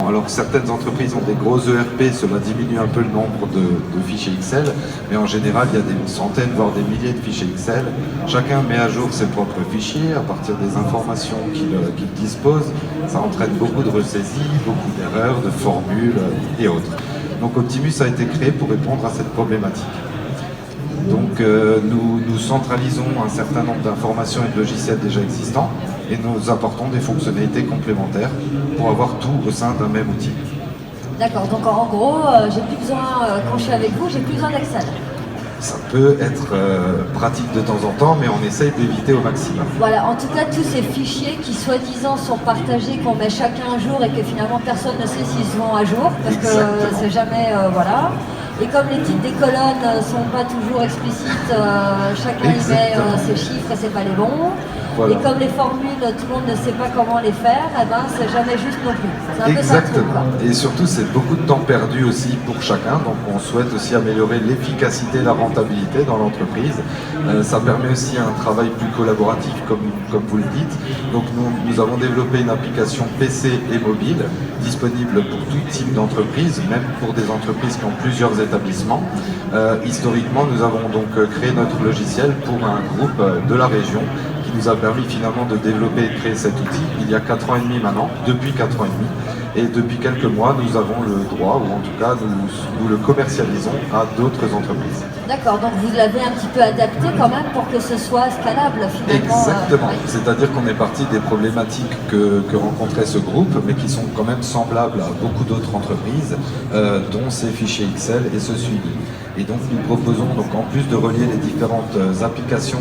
Alors certaines entreprises ont des gros ERP, cela diminue un peu le nombre de fichiers Excel, mais en général il y a des centaines voire des milliers de fichiers Excel. Chacun met à jour ses propres fichiers à partir des informations qu'il dispose. Ça entraîne beaucoup de ressaisies, beaucoup d'erreurs, de formules et autres. Donc Optimus a été créé pour répondre à cette problématique. Donc nous centralisons un certain nombre d'informations et de logiciels déjà existants et nous apportons des fonctionnalités complémentaires pour avoir tout au sein d'un même outil. D'accord, donc en gros, j'ai plus besoin, quand je suis avec vous, j'ai plus besoin d'Excel. Ça peut être pratique de temps en temps, mais on essaye d'éviter au maximum. Voilà, en tout cas, tous ces fichiers qui soi-disant sont partagés, qu'on met chacun à jour et que finalement personne ne sait s'ils sont à jour, parce que c'est jamais, voilà. Et comme les titres des colonnes ne sont pas toujours explicites, chacun y met ses chiffres et c'est pas les bons. Voilà. Et comme les formules, tout le monde ne sait pas comment les faire, eh ben, c'est jamais juste non plus. C'est un peu ça le truc, quoi. Et surtout, c'est beaucoup de temps perdu aussi pour chacun. Donc, on souhaite aussi améliorer l'efficacité et la rentabilité dans l'entreprise. Ça permet aussi un travail plus collaboratif, comme vous le dites. Donc, nous avons développé une application PC et mobile disponible pour tout type d'entreprise, même pour des entreprises qui ont plusieurs établissements. Historiquement, nous avons donc créé notre logiciel pour un groupe de la région qui nous a permis finalement de développer et de créer cet outil il y a 4 ans et demi maintenant, depuis 4 ans et demi. Et depuis quelques mois, nous avons le droit, ou en tout cas, nous le commercialisons à d'autres entreprises. D'accord, donc vous l'avez un petit peu adapté quand même pour que ce soit scalable finalement. Exactement, c'est-à-dire qu'on est parti des problématiques que rencontrait ce groupe, mais qui sont quand même semblables à beaucoup d'autres entreprises, dont ces fichiers Excel et ce suivi. Et donc nous proposons, donc, en plus de relier les différentes applications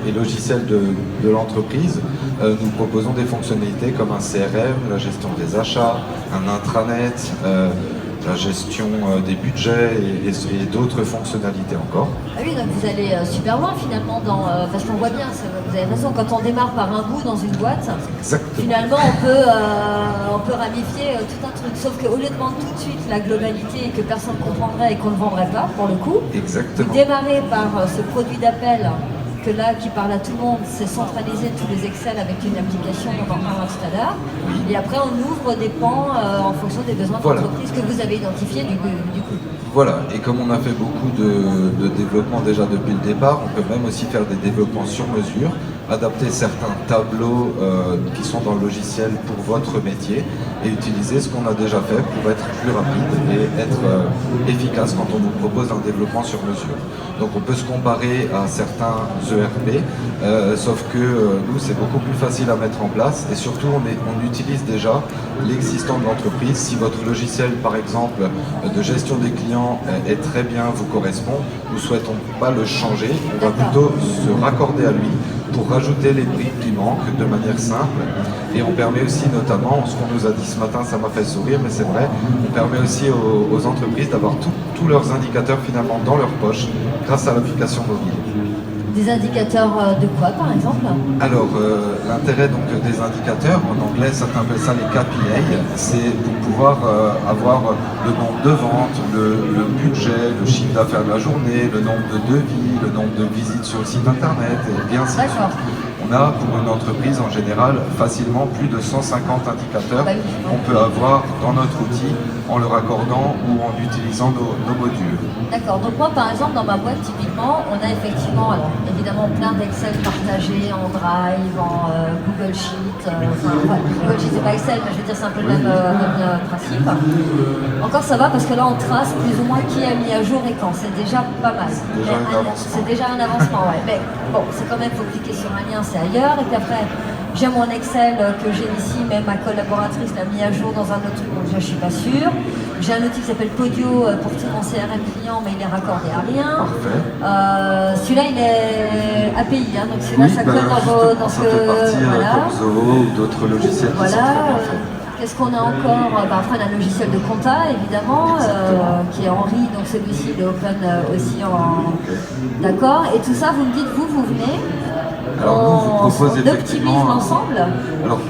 et logiciels de l'entreprise, nous proposons des fonctionnalités comme un CRM, la gestion des achats, un intranet, la gestion des budgets et d'autres fonctionnalités encore. Ah oui, donc vous allez super loin finalement, parce qu'on voit bien, vous avez raison, quand on démarre par un bout dans une boîte, finalement on peut ramifier tout un truc, sauf qu'au lieu de vendre tout de suite la globalité et que personne ne comprendrait et qu'on ne vendrait pas pour le coup, vous démarrez par ce produit d'appel que là, qui parle à tout le monde, c'est centraliser tous les Excel avec une application dont on parlera tout à l'heure. Et après, on ouvre des pans en fonction des besoins d'entreprise que vous avez identifiés du coup. Voilà, et comme on a fait beaucoup de développement déjà depuis le départ, on peut même aussi faire des développements sur mesure, adapter certains tableaux qui sont dans le logiciel pour votre métier et utiliser ce qu'on a déjà fait pour être plus rapide et être efficace quand on vous propose un développement sur mesure. Donc on peut se comparer à certains ERP, sauf que nous c'est beaucoup plus facile à mettre en place et surtout on utilise déjà l'existant de l'entreprise. Si votre logiciel par exemple de gestion des clients est très bien, vous correspond, nous ne souhaitons pas le changer, on va plutôt se raccorder à lui pour rajouter les briques qui manquent de manière simple. Et on permet aussi notamment, ce qu'on nous a dit ce matin, ça m'a fait sourire, mais c'est vrai, on permet aussi aux entreprises d'avoir tous leurs indicateurs finalement dans leur poche grâce à l'application mobile. Des indicateurs de quoi par exemple? Alors l'intérêt donc des indicateurs, en anglais certains appellent ça les KPI, c'est pour pouvoir avoir le nombre de ventes, le budget, le chiffre d'affaires de la journée, le nombre de devis, le nombre de visites sur le site internet et ainsi de suite. On a pour une entreprise en général facilement plus de 150 indicateurs qu'on peut avoir dans notre outil en le raccordant ou en utilisant nos modules. D'accord, donc moi par exemple dans ma boîte typiquement on a effectivement alors, évidemment plein d'Excel partagés en Drive, en Google Sheet, Google Sheet c'est pas Excel mais je veux dire c'est un peu le même principe. Encore ça va parce que là on trace plus ou moins qui a mis à jour et quand, c'est déjà pas mal. C'est déjà un avancement, ouais. Mais bon, c'est quand même, faut cliquer sur un lien, c'est ailleurs. Et puis après, j'ai mon Excel que j'ai ici, mais ma collaboratrice l'a mis à jour dans un autre truc, donc je suis pas sûre. J'ai un outil qui s'appelle Podio pour tout mon CRM client, mais il est raccordé à rien. Celui-là, il est API, hein, donc celui-là, ça colle dans ce que... Voilà. Comme Zoho ou d'autres logiciels qui sont très bien faits. Qu'est-ce qu'on a encore? Enfin, on a un logiciel de compta, évidemment, qui est Henri, donc celui-ci, il est open aussi en... D'accord. Et tout ça, vous me dites, vous venez, alors, nous, on vous propose effectivement ensemble. Alors,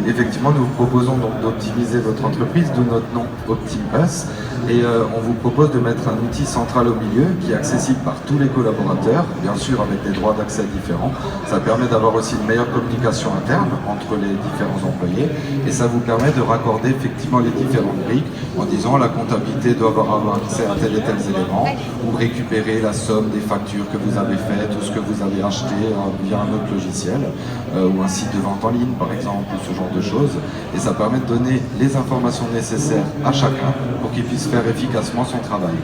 effectivement, nous vous proposons donc d'optimiser votre entreprise, d'où notre nom OptimUs. Et on vous propose de mettre un outil central au milieu qui est accessible par tous les collaborateurs, bien sûr avec des droits d'accès différents. Ça permet d'avoir aussi une meilleure communication interne entre les différents employés et ça vous permet de raccorder effectivement les différentes briques en disant la comptabilité doit avoir accès à tel et tel élément ou récupérer la somme des factures que vous avez faites ou ce que vous avez acheté via un autre logiciel ou un site de vente en ligne par exemple ou ce genre de choses. Et ça permet de donner les informations nécessaires à chacun pour qu'il puisse faire efficacement son travail.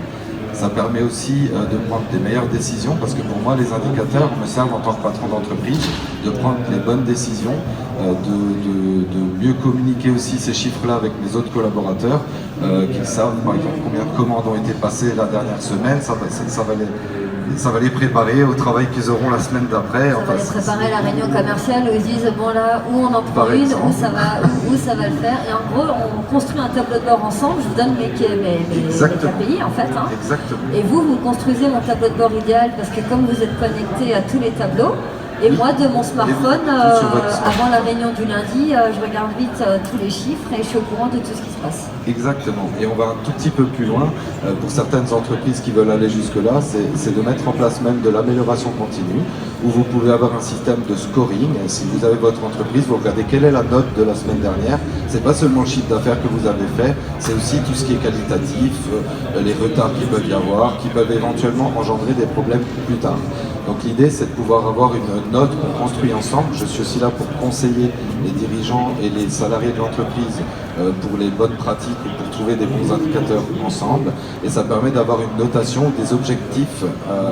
Ça permet aussi de prendre des meilleures décisions parce que pour moi les indicateurs me servent en tant que patron d'entreprise de prendre les bonnes décisions, de mieux communiquer aussi ces chiffres-là avec mes autres collaborateurs qui savent par exemple combien de commandes ont été passées la dernière semaine, ça va les préparer au travail qu'ils auront la semaine d'après. Ça va les préparer à la réunion commerciale où ils disent bon là où on en prend une, où ça va le faire. Et en gros on construit un tableau de bord ensemble, je vous donne mes KPI en fait. Hein. Exactement. Et vous construisez mon tableau de bord idéal parce que comme vous êtes connecté à tous les tableaux, et moi de mon smartphone, avant la réunion du lundi, je regarde vite tous les chiffres et je suis au courant de tout ce qui se passe. Exactement. Et on va un tout petit peu plus loin. Pour certaines entreprises qui veulent aller jusque-là, c'est de mettre en place même de l'amélioration continue, où vous pouvez avoir un système de scoring. Si vous avez votre entreprise, vous regardez quelle est la note de la semaine dernière. C'est pas seulement le chiffre d'affaires que vous avez fait, c'est aussi tout ce qui est qualitatif, les retards qu'il peut y avoir, qui peuvent éventuellement engendrer des problèmes plus tard. Donc l'idée, c'est de pouvoir avoir une note qu'on construit ensemble. Je suis aussi là pour conseiller les dirigeants et les salariés de l'entreprise pour les bonnes pratiques et pour trouver des bons indicateurs ensemble. Et ça permet d'avoir une notation, des objectifs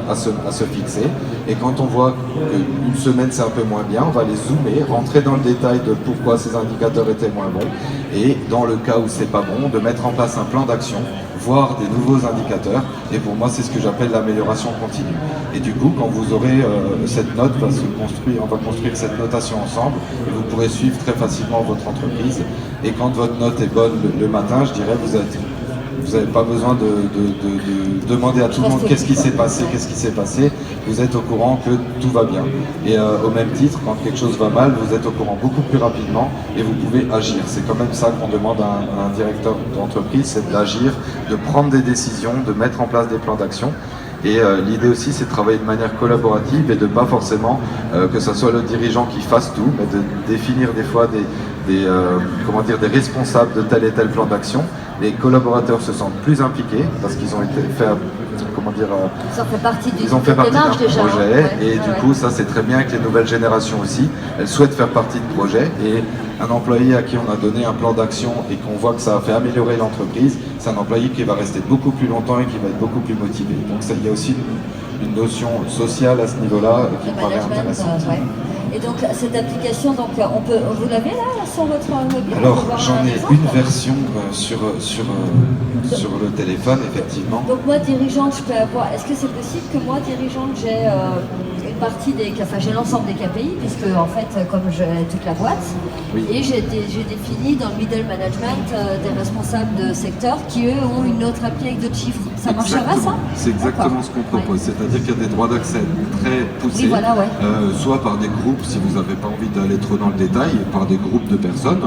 à se fixer. Et quand on voit qu'une semaine c'est un peu moins bien, on va les zoomer, rentrer dans le détail de pourquoi ces indicateurs étaient moins bons. Et dans le cas où c'est pas bon, de mettre en place un plan d'action, voir des nouveaux indicateurs. Et pour moi, c'est ce que j'appelle l'amélioration continue. Et du coup, quand vous aurez cette note, on va construire cette notation ensemble et vous pourrez suivre très facilement votre entreprise. Et quand votre note est bonne le matin, je dirais, vous n'avez pas besoin de demander à tout le monde qu'est-ce qui s'est passé, vous êtes au courant que tout va bien. Et au même titre, quand quelque chose va mal, vous êtes au courant beaucoup plus rapidement et vous pouvez agir. C'est quand même ça qu'on demande à un directeur d'entreprise, c'est d'agir, de prendre des décisions, de mettre en place des plans d'action. Et l'idée aussi, c'est de travailler de manière collaborative et de pas forcément que ce soit le dirigeant qui fasse tout, mais de définir des fois des responsables de tel et tel plan d'action. Les collaborateurs se sentent plus impliqués parce qu'ils ont été fait, ils ont fait partie du projet et du coup ça c'est très bien avec les nouvelles générations aussi. Elles souhaitent faire partie du projet et un employé à qui on a donné un plan d'action et qu'on voit que ça a fait améliorer l'entreprise, c'est un employé qui va rester beaucoup plus longtemps et qui va être beaucoup plus motivé. Donc il y a aussi une notion sociale à ce niveau-là qui me paraît intéressante. Et donc cette application, vous l'avez là sur votre mobile? Alors j'en ai une version sur le téléphone effectivement. Donc moi dirigeante, je peux avoir. Est-ce que c'est possible que moi dirigeante j'ai une partie j'ai l'ensemble des KPI puisque en fait comme j'ai toute la boîte et j'ai défini dans le middle management des responsables de secteur qui eux ont une autre appli avec d'autres chiffres. Ça marchera ça? C'est exactement ce qu'on propose, c'est-à-dire qu'il y a des droits d'accès très poussés, soit par des groupes si vous n'avez pas envie d'aller trop dans le détail, par des groupes de personnes,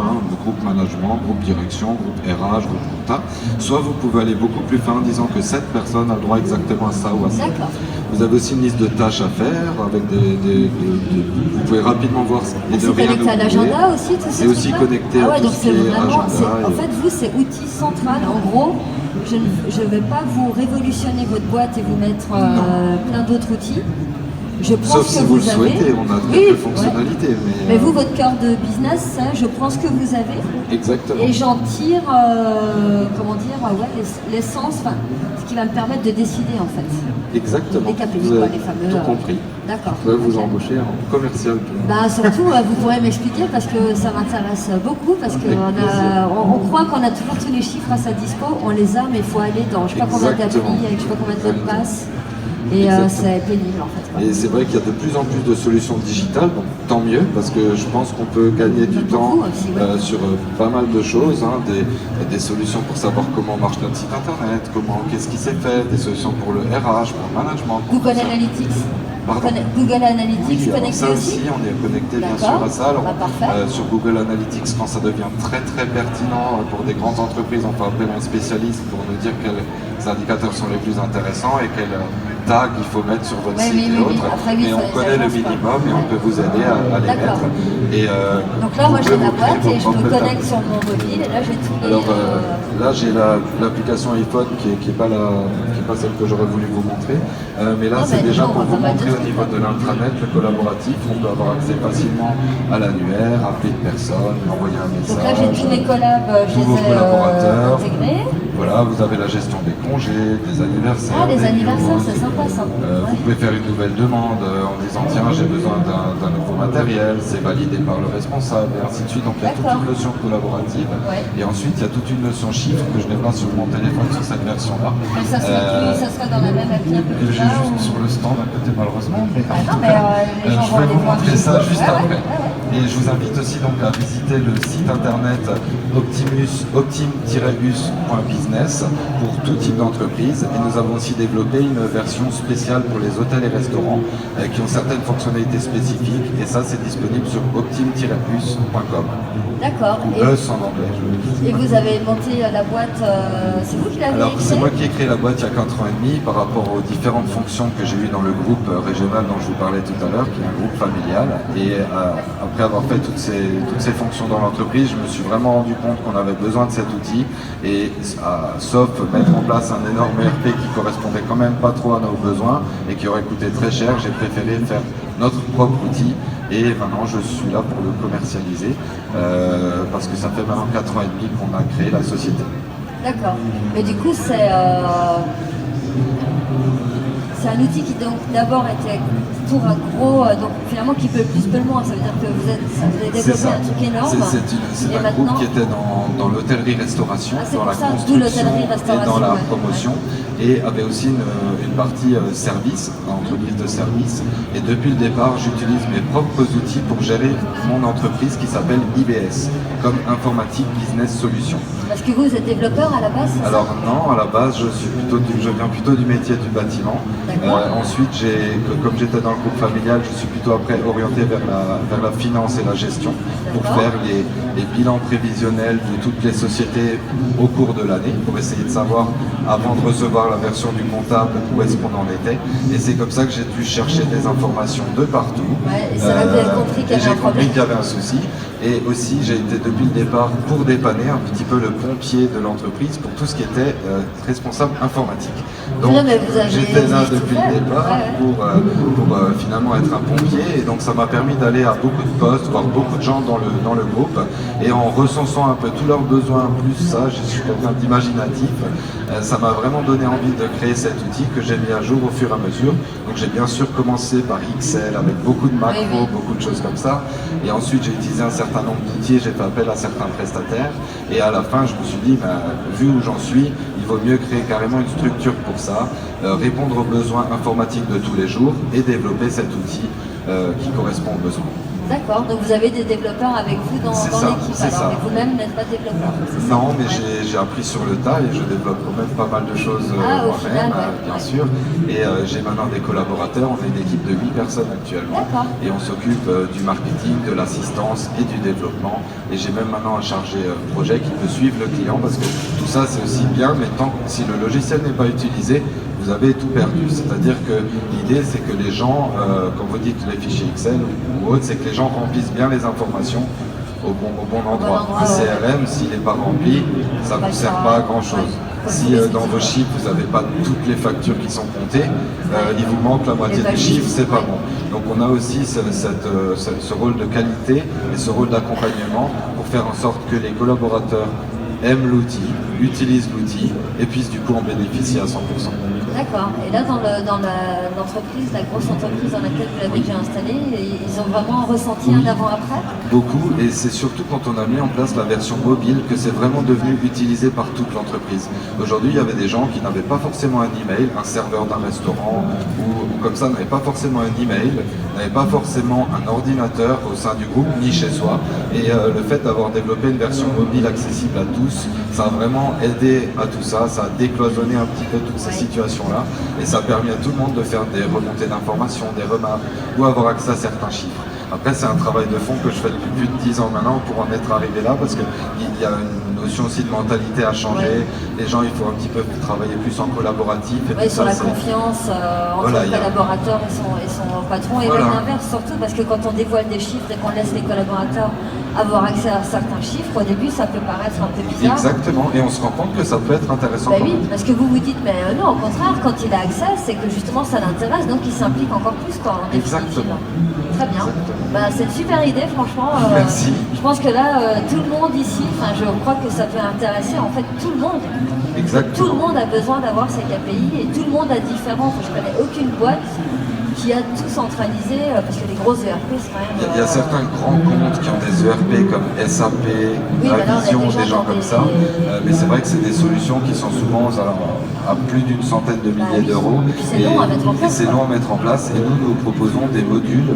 groupe management, groupe direction, groupe RH, groupe compta, soit vous pouvez aller beaucoup plus fin en disant que cette personne a le droit exactement à ça ou à ça. Vous avez aussi une liste de tâches à faire avec vous pouvez rapidement voir et de rien oublier. C'est connecté à l'agenda aussi, tout ça. C'est aussi connecté à tout ce qui est agenda. En fait, vous, c'est outil central. En gros, je ne vais pas vous révolutionner votre boîte et vous mettre plein d'autres outils. Sauf si vous le souhaitez, on a quelques fonctionnalités. Mais vous, votre cœur de business, ça, je pense que vous avez. Exactement. Et j'en tire, l'essence, ce qui va me permettre de décider en fait. Exactement. Les KPI, vous avez les fameux. tout compris. D'accord. Vous pouvez vous embaucher en commercial. Surtout, vous pourrez m'expliquer parce que ça m'intéresse beaucoup, parce qu'on croit qu'on a toujours tous les chiffres à sa dispo, on les a, mais il faut aller dans je ne sais pas combien d'applis, avec je ne sais pas combien de mots de passe. Et c'est pénible en fait. Et c'est vrai qu'il y a de plus en plus de solutions digitales, donc tant mieux, parce que je pense qu'on peut gagner du temps sur pas mal de choses, des solutions pour savoir comment marche notre site internet, qu'est-ce qui s'est fait, des solutions pour le RH, pour le management. Google Analytics. Pardon. Google Analytics Oui, alors connecté ça aussi. on est connecté bien sûr D'accord. à ça. Alors, Parfait. sur Google Analytics, quand ça devient très très pertinent pour des grandes entreprises, on fait appel à un spécialiste pour nous dire quels indicateurs sont les plus intéressants et quels tags il faut mettre sur votre site et autres. Après, mais on connaît le minimum et on peut vous aider à les mettre. Et, donc là, moi j'ai la boîte et je me tags. connecte sur mon mobile et là j'ai tous les... Alors là j'ai l'application iPhone qui est pas celle que j'aurais voulu vous montrer, mais là c'est déjà pour vous montrer au niveau de l'intranet, le collaboratif, on peut avoir accès facilement à l'annuaire, appeler une personne, envoyer un message. Donc là j'ai tous mes collabs, je tous vos les ai collaborateurs. intégrés. Voilà, vous avez la gestion des congés, des anniversaires. Ah, des anniversaires, news. c'est sympa ça. Vous pouvez faire une nouvelle demande en disant tiens j'ai besoin d'un nouveau matériel, c'est validé par le responsable et ainsi de suite. Donc il y a toute une notion collaborative et ensuite il y a toute une notion chiffre que je n'ai pas sur mon téléphone sur cette version là. Mais ça serait dans la même appli un peu plus J'ai tard, juste sur le stand à côté malheureusement. Mais non mais les gens je vont vais les vous voir montrer ça juste après. Ouais. Et je vous invite aussi donc à visiter le site internet optim-us.business pour tout type d'entreprise. Et nous avons aussi développé une version spéciale pour les hôtels et restaurants qui ont certaines fonctionnalités spécifiques. Et ça, c'est disponible sur optim-us.com. D'accord. Us en anglais, je le dis. Et vous avez monté la boîte, c'est vous qui l'avez Alors créée? c'est moi qui ai créé la boîte il y a 4 ans et demi par rapport aux différentes fonctions que j'ai eues dans le groupe régional dont je vous parlais tout à l'heure, qui est un groupe familial. Et après avoir fait toutes ces fonctions dans l'entreprise, je me suis vraiment rendu compte qu'on avait besoin de cet outil. Et sauf mettre en place un énorme ERP qui correspondait quand même pas trop à nos besoins et qui aurait coûté très cher, j'ai préféré faire notre propre outil. Et maintenant je suis là pour le commercialiser parce que ça fait maintenant 4 ans et demi qu'on a créé la société. D'accord. Mais du coup, c'est un outil qui donc d'abord était pour un gros, donc finalement qui peut le plus peut le moins. Ça veut dire que vous avez développé un truc énorme. C'est un groupe qui était dans l'hôtellerie-restauration, dans la construction et dans la promotion, et avait aussi une partie service, entreprise de service. Et depuis le départ, j'utilise mes propres outils pour gérer mon entreprise qui s'appelle IBS, comme Informatique Business Solutions. Parce que vous êtes développeur à la base, c'est ça? Alors non, à la base, je viens plutôt du métier du bâtiment. Ensuite, comme j'étais dans le groupe familial, je suis plutôt après orienté vers la finance et la gestion pour faire les bilans prévisionnels de toutes les sociétés au cours de l'année, pour essayer de savoir, avant de recevoir la version du comptable, où est-ce qu'on en était. Et c'est comme ça que j'ai dû chercher des informations de partout. Et ça va, vous avez compris qu'il y avait un problème. J'ai compris qu'il y avait un souci. Et aussi, j'ai été depuis le départ pour dépanner un petit peu le pompier de l'entreprise pour tout ce qui était responsable informatique. Donc j'étais là depuis le départ pour finalement être un pompier. Et donc ça m'a permis d'aller à beaucoup de postes, voir beaucoup de gens dans le groupe. Et en recensant un peu tous leurs besoins, plus ça, je suis quelqu'un d'imaginatif, ça m'a vraiment donné envie de créer cet outil que j'ai mis à jour au fur et à mesure. Donc j'ai bien sûr commencé par Excel avec beaucoup de macros, beaucoup de choses comme ça. Et ensuite j'ai utilisé un certain nombre d'outils, j'ai fait appel à certains prestataires. Et à la fin, je me suis dit, vu où j'en suis, il vaut mieux créer carrément une structure pour ça, répondre aux besoins informatiques de tous les jours et développer cet outil qui correspond aux besoins. D'accord, donc vous avez des développeurs avec vous dans l'équipe, alors mais vous-même n'êtes pas développeur. Non, mais j'ai appris sur le tas et je développe quand même pas mal de choses moi-même, bien sûr. Et j'ai maintenant des collaborateurs, on est une équipe de 8 personnes actuellement. Et on s'occupe du marketing, de l'assistance et du développement. Et j'ai même maintenant un chargé projet qui peut suivre le client parce que tout ça c'est aussi bien, mais si le logiciel n'est pas utilisé, vous avez tout perdu. C'est-à-dire que l'idée, c'est que les gens, quand vous dites les fichiers Excel ou autres, c'est que les gens remplissent bien les informations au bon endroit. Un CRM, s'il n'est pas rempli, ça ne vous sert pas à grand-chose. Si dans vos chiffres, vous n'avez pas toutes les factures qui sont comptées, il vous manque la moitié des chiffres, c'est pas bon. Donc on a aussi ce rôle de qualité et ce rôle d'accompagnement pour faire en sorte que les collaborateurs aiment l'outil, utilisent l'outil et puissent du coup en bénéficier à 100%. D'accord. Et là, dans l'entreprise, la grosse entreprise dans laquelle vous l'avez déjà installée, ils ont vraiment ressenti un avant-après? Beaucoup, et c'est surtout quand on a mis en place la version mobile que c'est vraiment devenu utilisé par toute l'entreprise. Aujourd'hui, il y avait des gens qui n'avaient pas forcément un email, un serveur d'un restaurant ou comme ça, n'avaient pas forcément un email, n'avaient pas forcément un ordinateur au sein du groupe, ni chez soi. Et le fait d'avoir développé une version mobile accessible à tous, ça a vraiment aidé à tout ça, ça a décloisonné un petit peu toutes ces situations. solution-là. Et ça permet à tout le monde de faire des remontées d'informations, des remarques, ou avoir accès à certains chiffres. Après, c'est un travail de fond que je fais depuis plus de 10 ans maintenant pour en être arrivé là, parce qu'il y a une notion aussi de mentalité à changer. Ouais. Les gens, il faut un petit peu travailler plus en collaboratif. Et Oui, tout sur ça, la confiance entre le collaborateur et son patron, et même l'inverse surtout, parce que quand on dévoile des chiffres et qu'on laisse les collaborateurs avoir accès à certains chiffres, au début ça peut paraître un peu bizarre. Exactement, et on se rend compte que ça peut être intéressant. Bah oui, parce que vous vous dites, mais non, au contraire, quand il a accès, c'est que justement ça l'intéresse, donc il s'implique encore plus, quoi, en définitive. Exactement. Très bien. Bah, c'est une super idée, franchement. Merci. Je pense que là, tout le monde ici, je crois que ça peut intéresser en fait tout le monde. Exactement. Tout le monde a besoin d'avoir ses KPI et tout le monde a différents. Je connais aucune boîte qui a tout centralisé, parce que les gros ERP, c'est quand même... Il y a certains grands comptes qui ont des ERP comme SAP, Navision, des gens comme ça, mais c'est vrai que c'est des solutions qui sont souvent à plus d'une centaine de milliers d'euros. C'est long à mettre en place. C'est long à mettre en place, et nous proposons des modules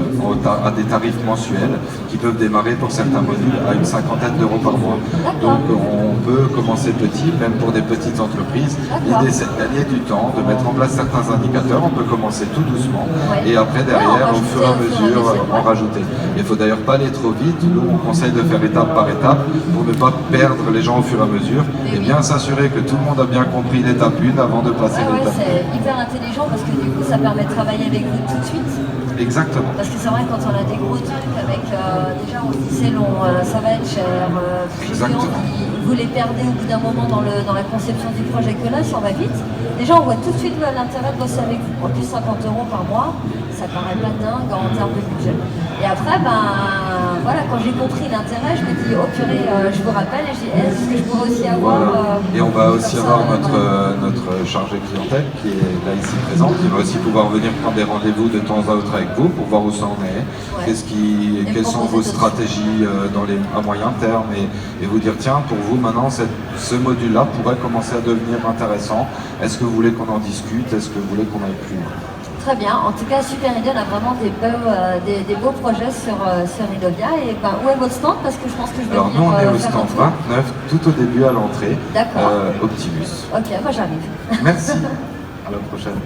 à des tarifs mensuels qui peuvent démarrer pour certains modules à une cinquantaine d'euros par mois. Donc on peut commencer petit, même pour des petites entreprises. L'idée c'est de gagner du temps, de mettre en place certains indicateurs. On peut commencer tout doucement. Et après, derrière, au fur et à mesure, en rajouter. Il ne faut d'ailleurs pas aller trop vite. Nous, on conseille de faire étape par étape pour ne pas perdre les gens au fur et à mesure et bien s'assurer que tout le monde a bien compris l'étape 1 avant de passer l'étape 2. C'est hyper intelligent parce que du coup, ça permet de travailler avec vous tout de suite. Exactement. Parce que c'est vrai, quand on a des gros trucs avec, déjà on se dit c'est long, ça va être cher, vous les perdez au bout d'un moment dans la conception du projet, que là, si on va vite, déjà on voit tout de suite l'intérêt de bosser avec vous. En plus, 50 euros par mois, ça paraît pas dingue en termes de budget. Et après, voilà, quand j'ai compris l'intérêt, je me dis, oh purée, je vous rappelle, et je dis, est-ce que je pourrais aussi avoir... Et on va aussi avoir notre chargé clientèle qui est là ici présent, qui va aussi pouvoir venir prendre des rendez-vous de temps à autre avec vous pour voir où ça en est, quelles sont vos stratégies à moyen terme, et vous dire, tiens, pour vous maintenant, ce module-là pourrait commencer à devenir intéressant. Est-ce que vous voulez qu'on en discute? Est-ce que vous voulez qu'on aille plus loin? Très bien. En tout cas, Super Idée, on a vraiment des beaux projets sur Idovia. Et où est votre stand? Parce que je pense que je vais Alors nous, on est au stand 29, tout au début à l'entrée. D'accord. Optimus. Ok, moi j'arrive. Merci. À la prochaine.